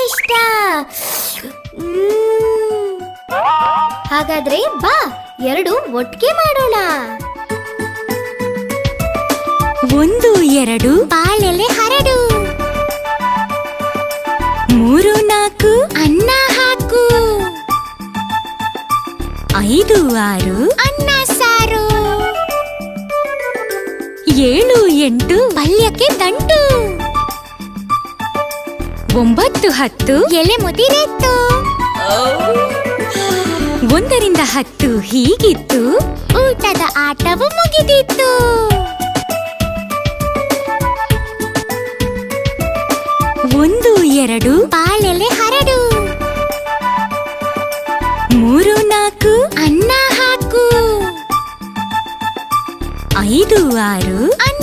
ಇಷ್ಟ. ಹಾಗಾದ್ರೆ ಬಾ, ಎರಡು ಒಟ್ಟಿಗೆ ಮಾಡೋಣ. 1 2 ಬಾಳೆಲೆ ಹರಡು. 3 4 ಅನ್ನ ಹಾಕು. 5 6 ಅನ್ನ ಸಾರು. 7 8 ಪಲ್ಯಕ್ಕೆ ದಂಟು. 9 10 ಎಲೆ ಮುದಿರೆತ್ತು. 1 ರಿಂದ 10 ಹೀಗಿತ್ತು. ಊಟದ ಆಟವು ಮುಗಿದಿತ್ತು. 1 2 ಬಾಳೆಲೆ ಹರಡು. 3 4 ಅನ್ನ ಹಾಕು. 5 6 ಅನ್ನ